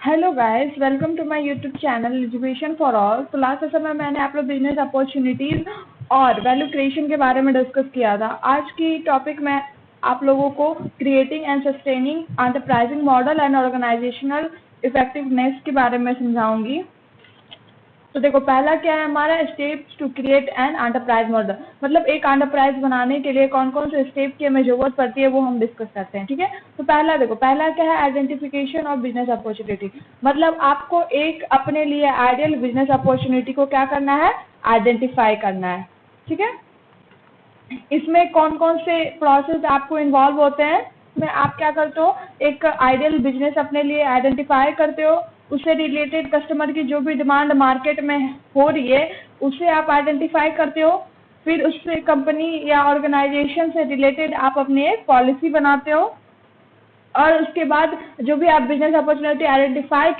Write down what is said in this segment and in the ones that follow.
Hello guys, welcome to my YouTube channel education for all. तो last session में मैंने आप लोग बिजनेस अपॉर्चुनिटीज और वैल्यू क्रिएशन के बारे में डिस्कस किया था। आज की टॉपिक में आप लोगों को creating and sustaining enterprising model and organisational effectiveness के बारे में समझाऊंगी। तो देखो, पहला क्या है हमारा, steps to create an enterprise model. मतलब एक एंटरप्राइज बनाने के लिए कौन कौन से स्टेप की हमें जरूरत पड़ती है वो हम डिस्कस करते हैं। ठीक है, तो पहला देखो, पहला क्या है, आइडेंटिफिकेशन ऑफ बिजनेस अपॉर्चुनिटी। मतलब आपको एक अपने लिए आइडियल बिजनेस अपॉर्चुनिटी को क्या करना है, आइडेंटिफाई करना है। ठीक है, इसमें कौन कौन से प्रोसेस आपको इन्वॉल्व होते हैं। इसमें आप क्या करते हो, एक आइडियल बिजनेस अपने लिए आइडेंटिफाई करते हो, उससे रिलेटेड कस्टमर की जो भी डिमांड मार्केट में हो रही है उसे आप आइडेंटिफाई करते हो। फिर उससे कंपनी या ऑर्गेनाइजेशन से रिलेटेड आप अपनी एक पॉलिसी बनाते हो, और उसके बाद जो भी आप बिजनेस अपॉर्चुनिटी आइडेंटिफाई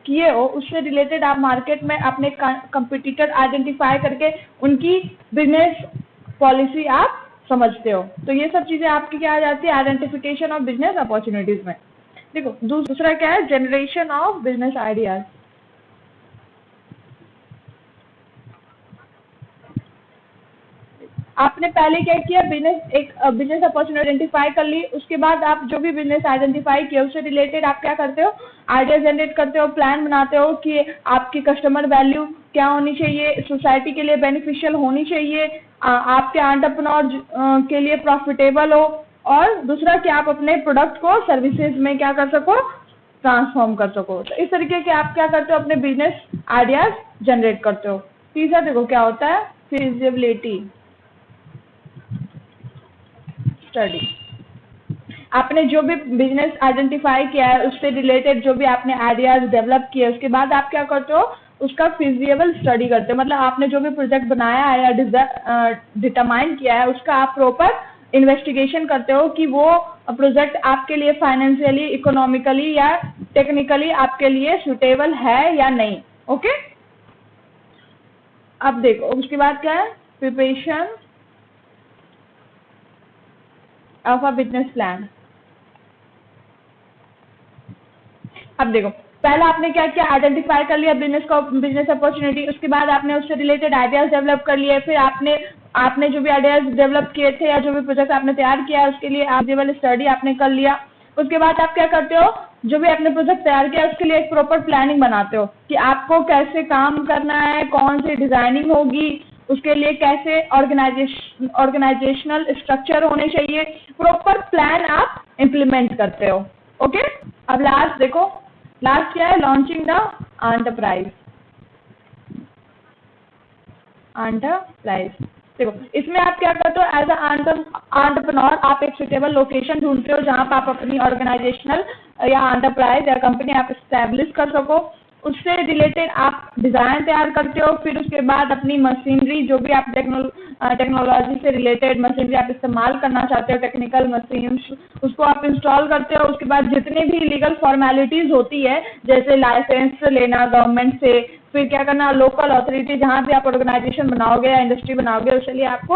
किए हो उससे रिलेटेड आप मार्केट में अपने कंपटीटर आइडेंटिफाई करके उनकी बिजनेस पॉलिसी आप समझते हो। तो ये सब चीजें आपकी क्या आ जाती है, आइडेंटिफिकेशन ऑफ बिजनेस अपॉर्चुनिटीज में। देखो, दूसरा क्या है, जनरेशन ऑफ बिजनेस आइडियाज। आपने पहले क्या किया, बिजनेस अपॉर्चुनिटी आइडेंटिफाई कर ली। उसके बाद आप जो भी बिजनेस आइडेंटिफाई किया उससे रिलेटेड आप क्या करते हो, आइडिया जनरेट करते हो, प्लान बनाते हो कि आपकी कस्टमर वैल्यू क्या होनी चाहिए, सोसाइटी के लिए बेनिफिशियल होनी चाहिए, आपके एंटरप्रेन्योर के लिए प्रॉफिटेबल हो, और दूसरा कि आप अपने प्रोडक्ट को सर्विसेज में क्या कर सको, ट्रांसफॉर्म कर सको। तो इस तरीके के आप क्या करते हो, अपने बिजनेस आइडियाज जनरेट करते हो। तीसरा देखो क्या होता है, फिजिबिलिटी स्टडी। आपने जो भी बिजनेस आइडेंटिफाई किया है उससे रिलेटेड जो भी आपने आइडियाज डेवलप किए उसके बाद आप क्या करते हो, उसका फिजिबल स्टडी करते हो। मतलब आपने जो भी प्रोजेक्ट बनाया है या डिटरमाइन किया है उसका आप प्रॉपर इन्वेस्टिगेशन करते हो कि वो प्रोजेक्ट आपके लिए फाइनेंशियली, इकोनॉमिकली या टेक्निकली आपके लिए सुटेबल है या नहीं। ओके, अब देखो उसके बाद क्या है, preparation of a business plan. अब देखो, पहला आपने क्या किया, आइडेंटिफाई कर लिया बिजनेस अपॉर्चुनिटी। उसके बाद आपने उससे रिलेटेड आइडियाज डेवलप कर लिए। फिर आपने जो भी आइडियाज डेवलप किए थे या जो भी प्रोजेक्ट आपने तैयार किया उसके लिए फिजिबल स्टडी आपने कर लिया। उसके बाद आप क्या करते हो, जो भी आपने प्रोजेक्ट तैयार किया उसके लिए एक प्रॉपर प्लानिंग बनाते हो कि आपको कैसे काम करना है, कौन सी डिजाइनिंग होगी, उसके लिए कैसे ऑर्गेनाइजेशनल स्ट्रक्चर होने चाहिए, प्रॉपर प्लान आप इम्प्लीमेंट करते हो। ओके, अब लास्ट देखो, लास्ट क्या है, लॉन्चिंग द एंटरप्राइज। देखो, इसमें आप क्या करते हो, एज एंटरप्रेन्योर आप एक सुटेबल लोकेशन ढूंढते हो जहां पर आप अपनी ऑर्गेनाइजेशनल या एंटरप्राइज या कंपनी आप स्टैब्लिश कर सको। उससे रिलेटेड आप डिजाइन तैयार करते हो। फिर उसके बाद अपनी मशीनरी, जो भी आप टेक्नोलॉजी से रिलेटेड मशीनरी आप इस्तेमाल करना चाहते हो, टेक्निकल मशीन, उसको आप इंस्टॉल करते हो। उसके बाद जितनी भी लीगल फॉर्मेलिटीज होती है, जैसे लाइसेंस लेना गवर्नमेंट से, फिर क्या करना, लोकल अथॉरिटी जहां भी आप ऑर्गेनाइजेशन बनाओगे या इंडस्ट्री बनाओगे उसके लिए आपको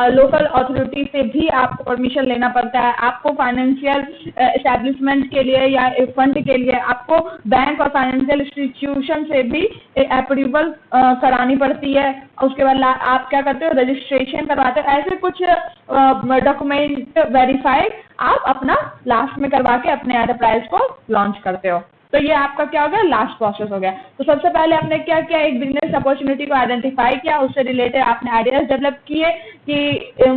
लोकल अथॉरिटी से भी आपको परमिशन लेना पड़ता है। आपको फाइनेंशियल एस्टेब्लिशमेंट के लिए या फंड के लिए आपको बैंक और फाइनेंशियल इंस्टीट्यूशन से भी अप्रूवल करानी पड़ती है। उसके बाद आप क्या करते हो, रजिस्ट्रेशन करवाते हो। ऐसे कुछ डॉक्यूमेंट वेरीफाई आप अपना लास्ट में करवा के अपने एंटरप्राइज को लॉन्च करते हो। तो ये आपका क्या हो गया, लास्ट प्रोसेस हो गया। तो सबसे पहले आपने क्या किया, एक बिजनेस अपॉर्चुनिटी को आइडेंटिफाई किया, उससे रिलेटेड आपने आइडियाज डेवलप किए कि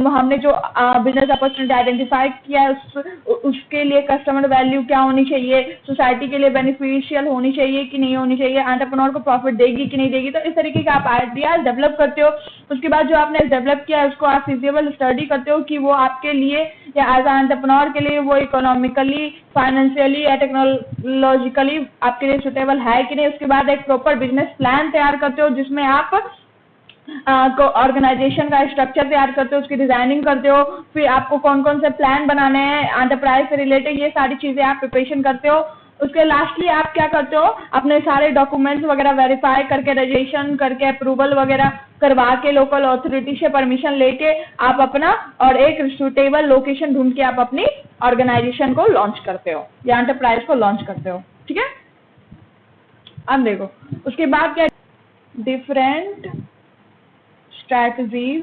हमने जो बिजनेस अपॉर्चुनिटी आइडेंटिफाई किया उसके लिए कस्टमर वैल्यू क्या होनी चाहिए, सोसाइटी के लिए बेनिफिशियल होनी चाहिए कि नहीं होनी चाहिए, एंटरप्रेन्योर को प्रॉफिट देगी कि नहीं देगी। तो इस तरीके का आप आइडियाज डेवलप करते हो। उसके बाद जो आपने डेवलप किया उसको आप फिजिबल स्टडी करते हो कि वो आपके लिए या एज एंटरप्रेन्योर के लिए वो इकोनॉमिकली, फाइनेंशियली या टेक्नोलॉजिकली आपके लिए सुटेबल है कि नहीं। उसके बाद एक प्रॉपर बिजनेस प्लान तैयार करते हो जिसमें आप ऑर्गेनाइजेशन का स्ट्रक्चर तैयार करते हो, उसकी डिजाइनिंग करते हो। फिर आपको कौन कौन से प्लान बनाने हैं एंटरप्राइज से रिलेटेड, ये सारी चीजें आप प्रिपरेशन करते हो। उसके लास्टली आप क्या करते हो, अपने सारे डॉक्यूमेंट्स वगैरह वेरीफाई करके, रजिस्ट्रेशन करके, अप्रूवल वगैरह करवा के, लोकल अथॉरिटी से परमिशन लेके आप अपना और एक सुटेबल लोकेशन ढूंढ के आप अपनी ऑर्गेनाइजेशन को लॉन्च करते हो या एंटरप्राइज को लॉन्च करते हो। ठीक है, अब देखो उसके बाद क्या, different strategies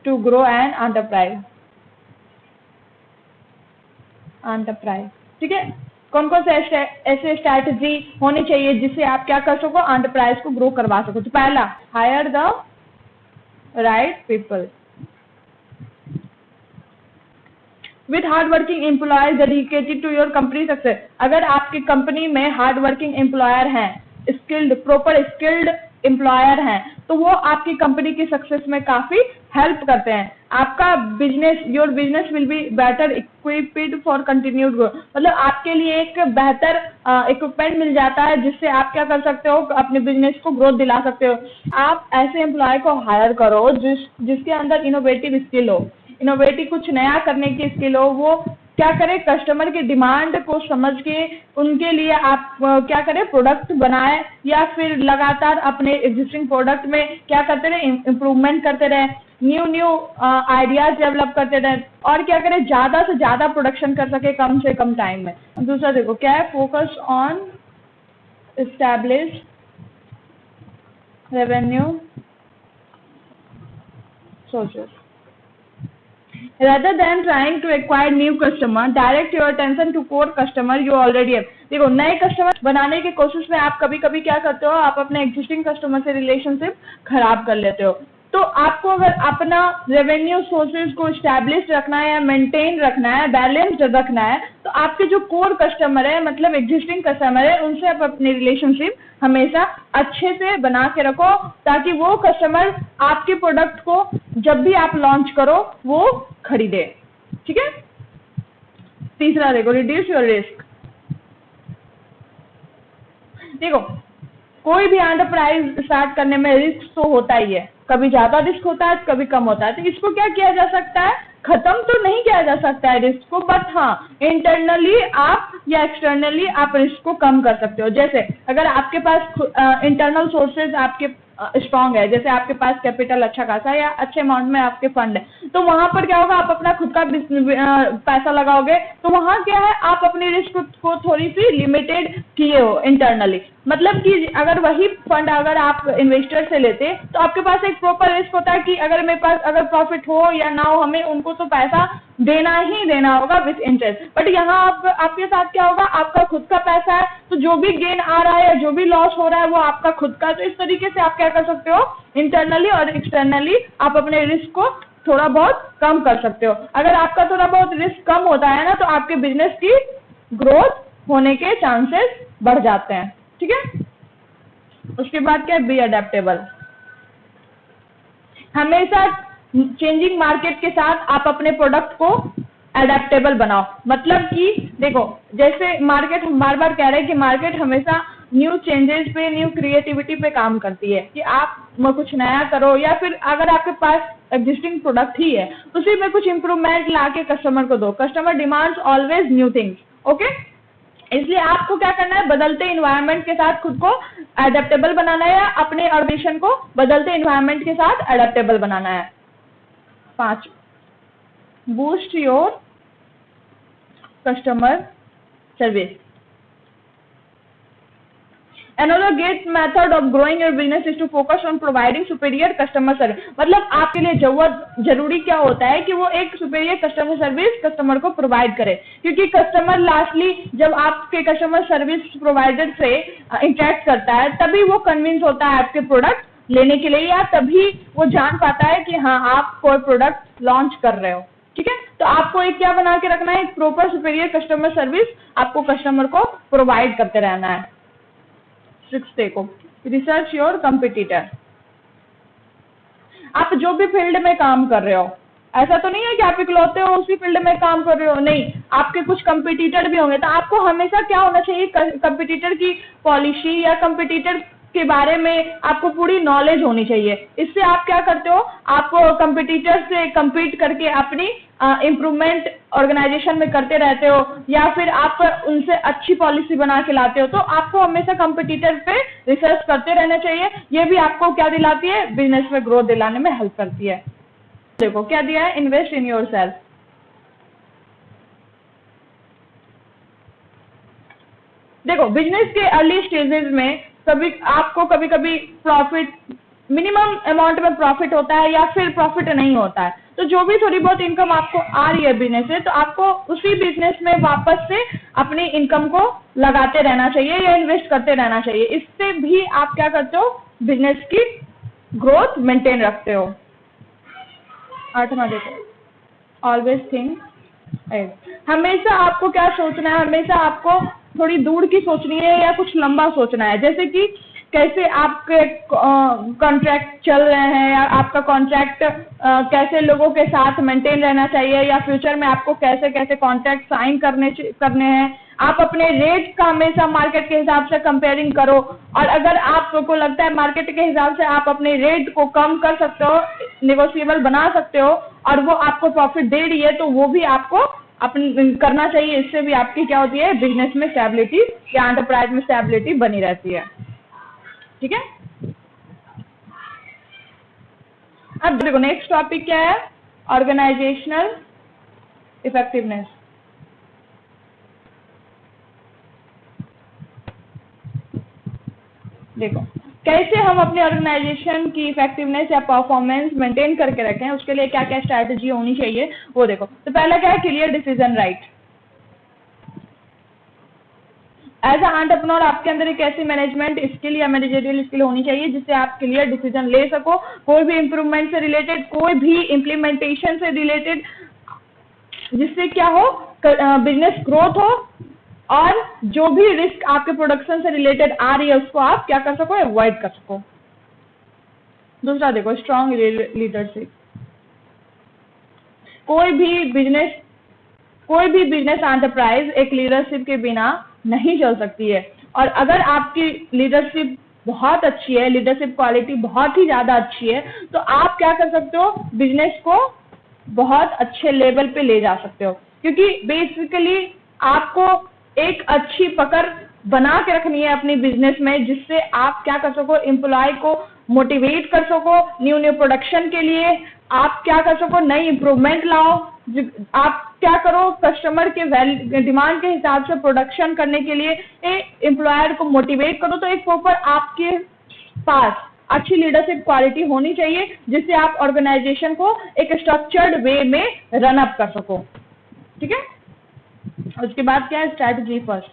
to grow an enterprise. ठीक है, कौन कौन से ऐसे स्ट्रैटेजी होनी चाहिए जिससे आप क्या कर सको, एंटरप्राइज को ग्रो करवा सको। तो पहला, hire the right people with hard working employees dedicated to your company success. अगर आपकी कंपनी में हार्ड वर्किंग एम्प्लॉयर हैं, स्किल्ड प्रॉपर स्किल्ड एम्प्लॉयर हैं, तो वो आपकी कंपनी की सक्सेस में काफी हेल्प करते हैं। आपका business, your business will be better equipped for continued growth. मतलब आपके लिए एक बेहतर इक्विपमेंट मिल जाता है जिससे आप क्या कर सकते हो, अपने बिजनेस को ग्रोथ दिला सकते हो। आप ऐसे एम्प्लॉय को हायर करो जिसके अंदर इनोवेटिव स्किल हो, इनोवेटिव कुछ नया करने की स्किल हो। वो क्या करें, कस्टमर की डिमांड को समझ के उनके लिए आप क्या करें, प्रोडक्ट बनाए, या फिर लगातार अपने एग्जिस्टिंग प्रोडक्ट में क्या करते रहे, इम्प्रूवमेंट करते रहे, न्यू आइडियाज डेवलप करते रहे, और क्या करें, ज्यादा से ज्यादा प्रोडक्शन कर सके कम से कम टाइम में। दूसरा देखो क्या है, focus on establish revenue sources rather than trying to acquire new customer, direct your attention to core customer you already have। देखो नए कस्टमर बनाने की कोशिश में आप कभी कभी क्या करते हो, आप अपने एग्जिस्टिंग कस्टमर से रिलेशनशिप खराब कर लेते हो। तो आपको अगर अपना रेवेन्यू सोर्सेज को स्टैब्लिश रखना है, मेंटेन रखना है, बैलेंस्ड रखना है, तो आपके जो कोर कस्टमर है, मतलब एग्जिस्टिंग कस्टमर है, उनसे आप अपनी रिलेशनशिप हमेशा अच्छे से बना के रखो, ताकि वो कस्टमर आपके प्रोडक्ट को जब भी आप लॉन्च करो वो खरीदे। ठीक है। तीसरा देखो, रिड्यूस योर रिस्क। देखो कोई भी एंटरप्राइज स्टार्ट करने में रिस्क तो होता ही है, कभी ज्यादा रिस्क होता है, कभी कम होता है। तो इसको क्या किया जा सकता है, खत्म तो नहीं किया जा सकता है रिस्क को, बट हाँ इंटरनली आप या एक्सटर्नली आप रिस्क को कम कर सकते हो। जैसे अगर आपके पास इंटरनल सोर्सेज आपके स्ट्रांग है, जैसे आपके पास कैपिटल अच्छा खासा है या अच्छे अमाउंट में आपके फंड है, तो वहां पर क्या होगा, आप अपना खुद का पैसा लगाओगे, तो वहां क्या है, आप अपनी रिस्क को थोड़ी सी लिमिटेड किए हो इंटरनली। मतलब कि अगर वही फंड अगर आप इन्वेस्टर से लेते तो आपके पास एक प्रॉपर रिस्क होता है कि अगर मेरे पास अगर प्रॉफिट हो या ना हो, हमें उनको तो पैसा देना ही देना होगा विथ इंटरेस्ट। बट यहाँ आपके साथ क्या होगा, आपका खुद का पैसा है, तो जो भी गेन आ रहा है या जो भी लॉस हो रहा है वो आपका खुद का। तो इस तरीके से आप क्या कर सकते हो, इंटरनली और एक्सटर्नली आप अपने रिस्क को थोड़ा बहुत कम कर सकते हो। अगर आपका थोड़ा बहुत रिस्क कम होता है ना, तो आपके बिजनेस की ग्रोथ होने के चांसेस बढ़ जाते हैं। ठीक है। उसके बाद क्या है, बी अडेप्टेबल। हमेशा चेंजिंग मार्केट के साथ आप अपने प्रोडक्ट को अडेप्टेबल बनाओ। मतलब कि देखो जैसे मार्केट, हम बार बार कह रहे हैं कि मार्केट हमेशा न्यू चेंजेस पे, न्यू क्रिएटिविटी पे काम करती है, कि आप कुछ नया करो, या फिर अगर आपके पास एग्जिस्टिंग प्रोडक्ट ही है उसी में कुछ इंप्रूवमेंट लाके कस्टमर को दो। Customer demands always new things. Okay, इसलिए आपको क्या करना है, बदलते इन्वायरमेंट के साथ खुद को अडेप्टेबल बनाना है, या अपने ऑर्गेनाइजेशन को बदलते इन्वायरमेंट के साथ अडेप्टेबल बनाना है। 5, boost your customer service. Another great method of growing your business is to focus on providing superior customer service। मतलब आपके लिए जरूरी क्या होता है कि वो एक superior customer service कस्टमर को प्रोवाइड करे, क्योंकि कस्टमर लास्टली जब आपके कस्टमर सर्विस प्रोवाइडर से इंटरेक्ट करता है तभी वो कन्विंस होता है आपके प्रोडक्ट लेने के लिए, या तभी वो जान पाता है कि हाँ आप कोई प्रोडक्ट लॉन्च कर रहे हो। ठीक है। तो आपको एक क्या बना के रखना है, एक प्रॉपर सुपीरियर कस्टमर सर्विस आपको कस्टमर को प्रोवाइड करते रहना है। 6 देखो, रिसर्च योर कंपिटिटर। आप जो भी फील्ड में काम कर रहे हो, ऐसा तो नहीं है कि आप इकलौते हो उसी फील्ड में काम कर रहे हो, नहीं, आपके कुछ कंपिटिटर भी होंगे। तो आपको हमेशा क्या होना चाहिए, कंपिटिटर की पॉलिसी या कंपिटिटर के बारे में आपको पूरी नॉलेज होनी चाहिए। इससे आप क्या करते हो, आप कंपिटिटर से compete करके अपनी इम्प्रूवमेंट ऑर्गेनाइजेशन में करते रहते हो, या फिर आप उनसे अच्छी पॉलिसी बना के लाते हो। तो आपको हमेशा कंपिटिटर पे रिसर्च करते रहना चाहिए। ये भी आपको क्या दिलाती है, बिजनेस में ग्रोथ दिलाने में हेल्प करती है। देखो क्या दिया है, इन्वेस्ट इन योर सेल्फ। देखो बिजनेस के अर्ली स्टेजेस में कभी कभी प्रॉफिट, मिनिमम अमाउंट में प्रॉफिट होता है या फिर प्रॉफिट नहीं होता है। तो जो भी थोड़ी बहुत इनकम आपको आ रही है बिजनेस से, तो आपको उसी बिजनेस में वापस से अपनी इनकम को लगाते रहना चाहिए या इन्वेस्ट करते रहना चाहिए। इससे भी आप क्या करते हो, बिजनेस की ग्रोथ मेंटेन रखते हो। 8वां देखो, ऑलवेज थिंक, हमेशा आपको क्या सोचना है, हमेशा आपको थोड़ी दूर की सोचनी है या कुछ लंबा सोचना है। जैसे कि कैसे आपके कॉन्ट्रैक्ट चल रहे हैं या आपका कॉन्ट्रैक्ट कैसे लोगों के साथ मेंटेन रहना चाहिए या फ्यूचर में आपको कैसे कैसे कॉन्ट्रैक्ट साइन करने हैं। आप अपने रेट का हमेशा मार्केट के हिसाब से कंपेयरिंग करो, और अगर आपको लगता है मार्केट के हिसाब से आप अपने रेट को कम कर सकते हो, नेगोशिएबल बना सकते हो और वो आपको प्रॉफिट दे रही है, तो वो भी आपको अपनी करना चाहिए। इससे भी आपकी क्या होती है, बिजनेस में स्टेबिलिटी या एंटरप्राइज में स्टेबिलिटी बनी रहती है। ठीक है, अब देखो नेक्स्ट टॉपिक क्या है, ऑर्गेनाइजेशनल इफेक्टिवनेस। देखो कैसे हम अपने ऑर्गेनाइजेशन की इफेक्टिवनेस या परफॉर्मेंस मेंटेन करके रखें, उसके लिए क्या क्या स्ट्रैटेजी होनी चाहिए वो देखो। तो पहला क्या है, clear decision right. As a entrepreneur आपके अंदर एक ऐसी मैनेजमेंट स्किल या मैनेजरियल स्किल होनी चाहिए जिससे आप क्लियर डिसीजन ले सको, कोई भी इंप्रूवमेंट से रिलेटेड, कोई भी इम्प्लीमेंटेशन से रिलेटेड, जिससे क्या हो, बिजनेस ग्रोथ हो और जो भी रिस्क आपके प्रोडक्शन से रिलेटेड आ रही है उसको आप क्या कर सको, अवॉइड कर सको। दूसरा देखो, स्ट्रॉन्ग लीडरशिप। कोई भी बिजनेस एंटरप्राइज एक लीडरशिप के बिना नहीं चल सकती है। और अगर आपकी लीडरशिप बहुत अच्छी है, लीडरशिप क्वालिटी बहुत ही ज्यादा अच्छी है, तो आप क्या कर सकते हो, बिजनेस को बहुत अच्छे लेवल पे ले जा सकते हो। क्योंकि बेसिकली आपको एक अच्छी पकड़ बना के रखनी है अपनी बिजनेस में, जिससे आप क्या कर सको, एम्प्लॉय को मोटिवेट कर सको न्यू प्रोडक्शन के लिए, आप क्या कर सको, नई इंप्रूवमेंट लाओ, आप क्या करो, कस्टमर के डिमांड के हिसाब से प्रोडक्शन करने के लिए एम्प्लॉयर को मोटिवेट करो। तो एक प्रॉपर आपके पास अच्छी लीडरशिप क्वालिटी होनी चाहिए जिससे आप ऑर्गेनाइजेशन को एक स्ट्रक्चर्ड वे में रन अप कर सको। ठीक है, उसके बाद क्या है, स्ट्रैटेजी फर्स्ट।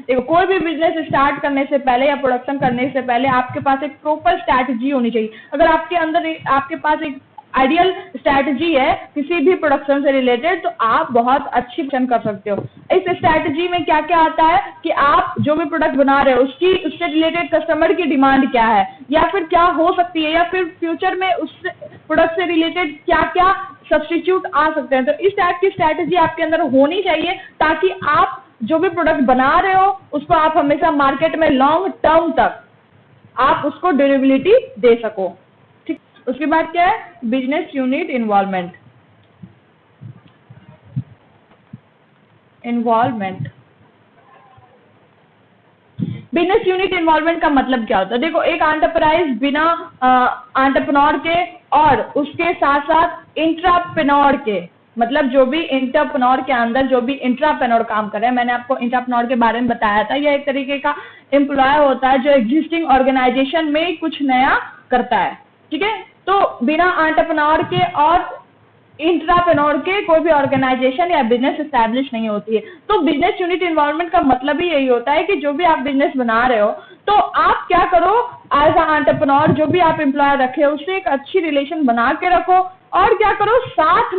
देखो कोई भी बिजनेस स्टार्ट करने से पहले या प्रोडक्शन करने से पहले आपके पास एक प्रॉपर स्ट्रैटेजी होनी चाहिए। अगर आपके पास एक आइडियल स्ट्रैटेजी है किसी भी प्रोडक्शन से रिलेटेड, तो आप बहुत अच्छी प्रोडक्शन कर सकते हो। इस स्ट्रैटेजी में क्या क्या आता है कि आप जो भी प्रोडक्ट बना रहे हो उससे रिलेटेड कस्टमर की डिमांड क्या है या फिर क्या हो सकती है, या फिर फ्यूचर में उस प्रोडक्ट से रिलेटेड क्या क्या सब्स्टिट्यूट आ सकते हैं। तो इस टाइप की स्ट्रैटेजी आपके अंदर होनी चाहिए ताकि आप जो भी प्रोडक्ट बना रहे हो उसको आप हमेशा मार्केट में लॉन्ग टर्म तक आप उसको ड्यूरेबिलिटी दे सको। ठीक, उसके बाद क्या है, business unit involvement. Business unit involvement का मतलब क्या होता है, देखो एक एंटरप्राइज बिना एंटरप्रेन्योर के और उसके साथ साथ इंट्राप्रेन्योर के, मतलब जो भी इंटरप्रेन्योर के अंदर जो भी इंट्राप्रेन्योर काम कर रहे हैं, मैंने आपको इंट्राप्रेन्योर के बारे में बताया था, यह एक तरीके का एम्प्लॉय होता है जो एग्जिस्टिंग ऑर्गेनाइजेशन में कुछ नया करता है। ठीक है, तो बिना एंटरप्रेन्योर के और इंट्राप्रेन्योर के कोई भी ऑर्गेनाइजेशन या बिजनेस एस्टैब्लिश नहीं होती है। तो बिजनेस यूनिट इन्वॉल्वमेंट का मतलब ही यही होता है कि जो भी आप बिजनेस बना रहे हो तो आप क्या करो, एज अ एंटरप्रेन्योर जो भी आप एम्प्लॉय रखे हो उससे एक अच्छी रिलेशन बना के रखो और क्या करो, साथ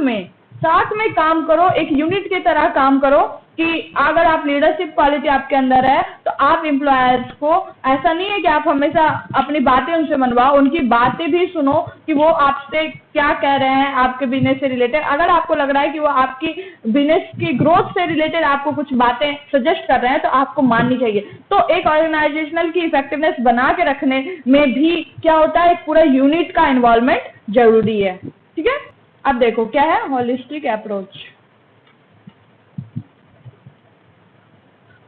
में काम करो, एक यूनिट की तरह काम करो कि अगर आप लीडरशिप क्वालिटी आपके अंदर है तो आप एम्प्लॉयर्स को ऐसा नहीं है कि आप हमेशा अपनी बातें उनसे मनवाओ, उनकी बातें भी सुनो कि वो आपसे क्या कह रहे हैं आपके बिजनेस से रिलेटेड। अगर आपको लग रहा है कि वो आपकी बिजनेस की ग्रोथ से रिलेटेड आपको कुछ बातें सजेस्ट कर रहे हैं तो आपको माननी चाहिए। तो एक ऑर्गेनाइजेशनल की इफेक्टिवनेस बना के रखने में भी क्या होता है, एक पूरा यूनिट का इन्वॉल्वमेंट जरूरी है। ठीक है, अब देखो क्या है, होलिस्टिक अप्रोच।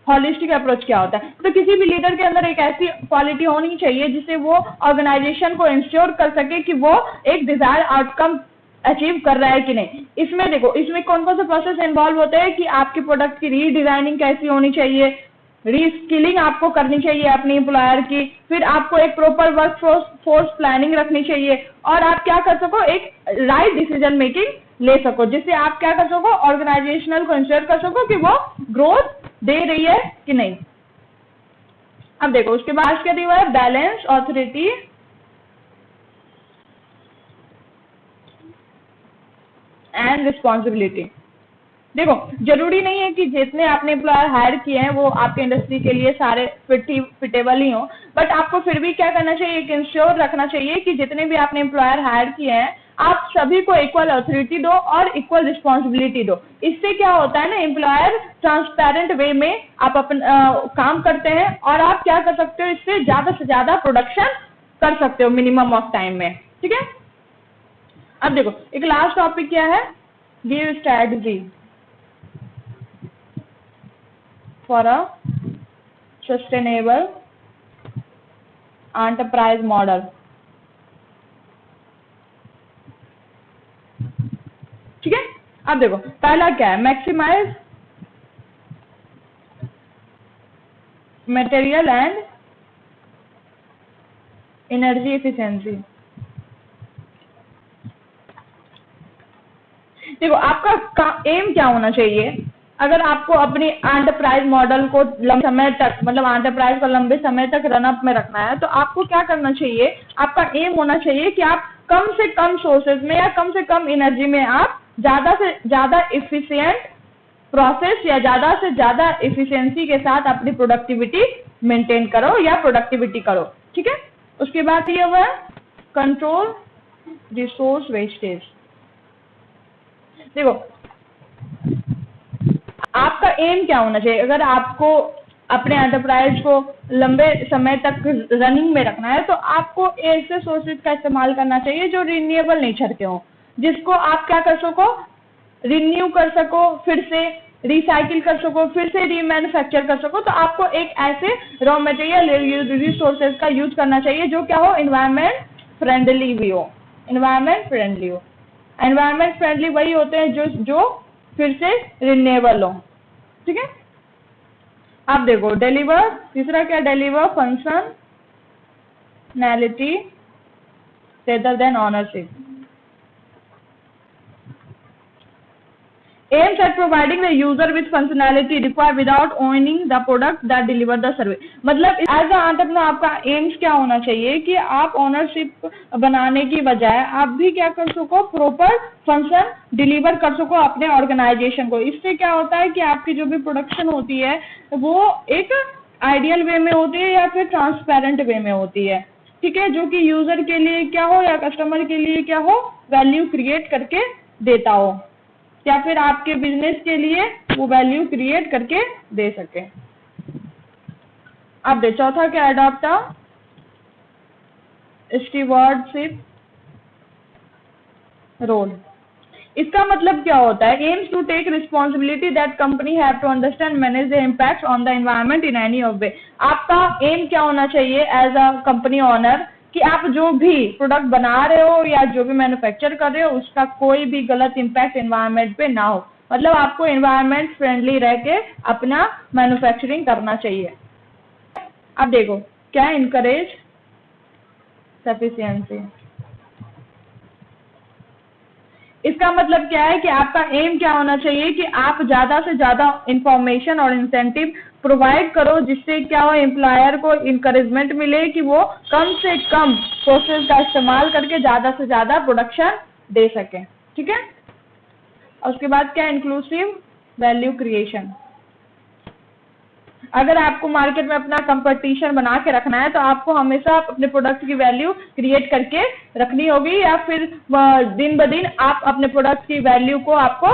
होलिस्टिक अप्रोच क्या होता है, तो किसी भी लीडर के अंदर एक ऐसी क्वालिटी होनी चाहिए जिससे वो ऑर्गेनाइजेशन को इंश्योर कर सके कि वो एक डिजायर्ड आउटकम अचीव कर रहा है कि नहीं। इसमें देखो, इसमें कौन कौन से प्रोसेस इन्वॉल्व होते हैं कि आपके प्रोडक्ट की रीडिजाइनिंग कैसी होनी चाहिए, रीस्किलिंग आपको करनी चाहिए अपनी एम्प्लॉयर की, फिर आपको एक प्रॉपर वर्क फोर्स प्लानिंग रखनी चाहिए, और आप क्या कर सको, एक राइट डिसीजन मेकिंग ले सको, जिससे आप क्या कर सको, ऑर्गेनाइजेशनल को इंश्योर कर सको कि वो ग्रोथ दे रही है कि नहीं। अब देखो उसके बाद क्या दिया हुआ है, बैलेंस ऑथोरिटी एंड रिस्पॉन्सिबिलिटी। देखो जरूरी नहीं है कि जितने आपने एम्प्लॉयर हायर किए हैं वो आपके इंडस्ट्री के लिए सारे फिटेबल ही हो, बट आपको फिर भी क्या करना चाहिए, एक इंश्योर रखना चाहिए कि जितने भी आपने एम्प्लॉयर हायर किए हैं आप सभी को इक्वल अथॉरिटी दो और इक्वल रिस्पॉन्सिबिलिटी दो। इससे क्या होता है ना, एम्प्लॉयर ट्रांसपेरेंट वे में आप काम करते हैं और आप क्या कर सकते हो, इससे ज्यादा से ज्यादा प्रोडक्शन कर सकते हो मिनिमम ऑफ टाइम में। ठीक है, अब देखो एक लास्ट टॉपिक क्या है, give strategy for a sustainable enterprise model। ठीक है, अब देखो पहला क्या है, maximise material and energy efficiency. देखो आपका एम क्या होना चाहिए, अगर आपको अपनी एंटरप्राइज मॉडल को लंबे समय तक, मतलब एंटरप्राइज को लंबे समय तक रन अप में रखना है, तो आपको क्या करना चाहिए, आपका एम होना चाहिए कि आप कम से कम सोर्सेज में या कम से कम एनर्जी में आप ज्यादा से ज्यादा इफिशिएंट प्रोसेस या ज्यादा से ज्यादा इफिशिएंसी के साथ अपनी प्रोडक्टिविटी मेंटेन करो या प्रोडक्टिविटी करो। ठीक है, उसके बाद ये हुआ कंट्रोल रिसोर्स वेस्टेज। देखो आपका एम क्या होना चाहिए, अगर आपको अपने एंटरप्राइज को लंबे समय तक रनिंग में रखना है तो आपको ऐसे सोर्सेज का इस्तेमाल करना चाहिए जो रिन्यूएबल नेचर के हों, जिसको आप क्या कर सको, रिन्यू कर सको, फिर से रिसाइकिल कर सको, फिर से रीमैन्युफैक्चर कर सको। तो आपको एक ऐसे रॉ मटेरियल रिसोर्सेज का यूज करना चाहिए जो क्या हो, एनवायरमेंट फ्रेंडली भी हो। एनवायरमेंट फ्रेंडली हो, एनवायरमेंट फ्रेंडली वही होते हैं जो फिर से रिन्यूएबल हो। ठीक है, आप देखो डिलीवर, तीसरा क्या, deliver functionality rather than ownership. aims at providing the user with functionality required without owning the product that deliver the service। मतलब एज अ एंटरप्रेन्योर आपका एम्स क्या होना चाहिए कि आप ओनरशिप बनाने की बजाय आप भी क्या कर सको, प्रॉपर फंक्शन डिलीवर कर सको अपने ऑर्गेनाइजेशन को। इससे क्या होता है कि आपकी जो भी प्रोडक्शन होती है वो एक आइडियल वे में होती है या फिर ट्रांसपेरेंट वे में होती है। ठीक है, जो कि यूजर के लिए क्या हो या कस्टमर के लिए क्या हो, वैल्यू क्रिएट करके देता हो, या फिर आपके बिजनेस के लिए वो वैल्यू क्रिएट करके दे सके। अब दे चौथा क्या, अडॉप्ट स्टीवर्डशिप रोल। इसका मतलब क्या होता है, aims to take responsibility that company have to understand manage the impact on the environment in any of way. आपका एम क्या होना चाहिए एज अ कंपनी ओनर, कि आप जो भी प्रोडक्ट बना रहे हो या जो भी मैन्युफैक्चर कर रहे हो उसका कोई भी गलत इम्पैक्ट एनवायरमेंट पे ना हो। मतलब आपको एनवायरमेंट फ्रेंडली रह के अपना मैन्युफैक्चरिंग करना चाहिए। अब देखो क्या, इनकरेज सफिशिएंसी। इसका मतलब क्या है कि आपका एम क्या होना चाहिए कि आप ज्यादा से ज्यादा इंफॉर्मेशन और इंसेंटिव प्रोवाइड करो, जिससे क्या हो, एम्प्लॉयर को इंकरेजमेंट मिले कि वो कम से कम प्रोसेस का इस्तेमाल करके ज्यादा से ज्यादा प्रोडक्शन दे सके। ठीक है, और उसके बाद क्या, इंक्लूसिव वैल्यू क्रिएशन। अगर आपको मार्केट में अपना कंपटीशन बना के रखना है तो आपको हमेशा अपने प्रोडक्ट की वैल्यू क्रिएट करके रखनी होगी, या फिर दिन ब दिन आप अपने प्रोडक्ट की वैल्यू को आपको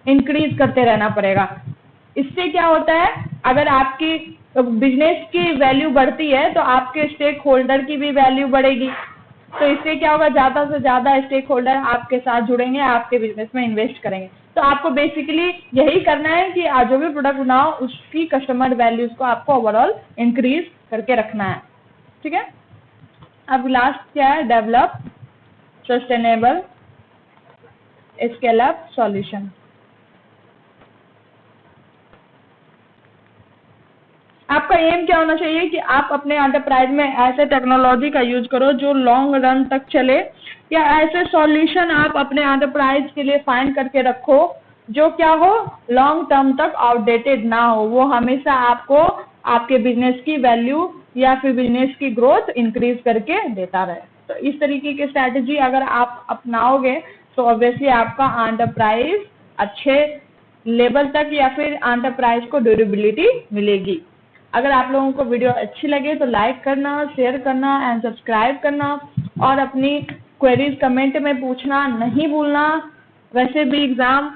इंक्रीज करते रहना पड़ेगा। इससे क्या होता है, अगर आपकी बिजनेस की वैल्यू बढ़ती है तो आपके स्टेक होल्डर की भी वैल्यू बढ़ेगी। तो इससे क्या होगा, ज्यादा से ज्यादा स्टेक होल्डर आपके साथ जुड़ेंगे, आपके बिजनेस में इन्वेस्ट करेंगे। तो आपको बेसिकली यही करना है कि आज जो भी प्रोडक्ट बनाओ उसकी कस्टमर वैल्यूज को आपको ओवरऑल इंक्रीज करके रखना है। ठीक है, अब लास्ट क्या है, develop sustainable scale up solution. आपका एम क्या होना चाहिए कि आप अपने एंटरप्राइज में ऐसे टेक्नोलॉजी का यूज करो जो लॉन्ग रन तक चले, या ऐसे सॉल्यूशन आप अपने एंटरप्राइज के लिए फाइंड करके रखो जो क्या हो, लॉन्ग टर्म तक आउटडेटेड ना हो, वो हमेशा आपको आपके बिजनेस की वैल्यू या फिर बिजनेस की ग्रोथ इंक्रीज करके देता रहे। तो इस तरीके की स्ट्रैटेजी अगर आप अपनाओगे तो ऑब्वियसली आपका एंटरप्राइज अच्छे लेवल तक या फिर एंटरप्राइज को ड्यूरेबिलिटी मिलेगी। अगर आप लोगों को वीडियो अच्छी लगे तो लाइक करना, शेयर करना एंड सब्सक्राइब करना, और अपनी क्वेरीज कमेंट में पूछना नहीं भूलना। वैसे भी एग्जाम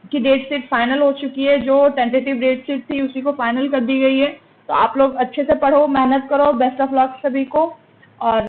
की डेट शीट फाइनल हो चुकी है, जो टेंटेटिव डेट शीट थी उसी को फाइनल कर दी गई है। तो आप लोग अच्छे से पढ़ो, मेहनत करो, बेस्ट ऑफ लक सभी को। और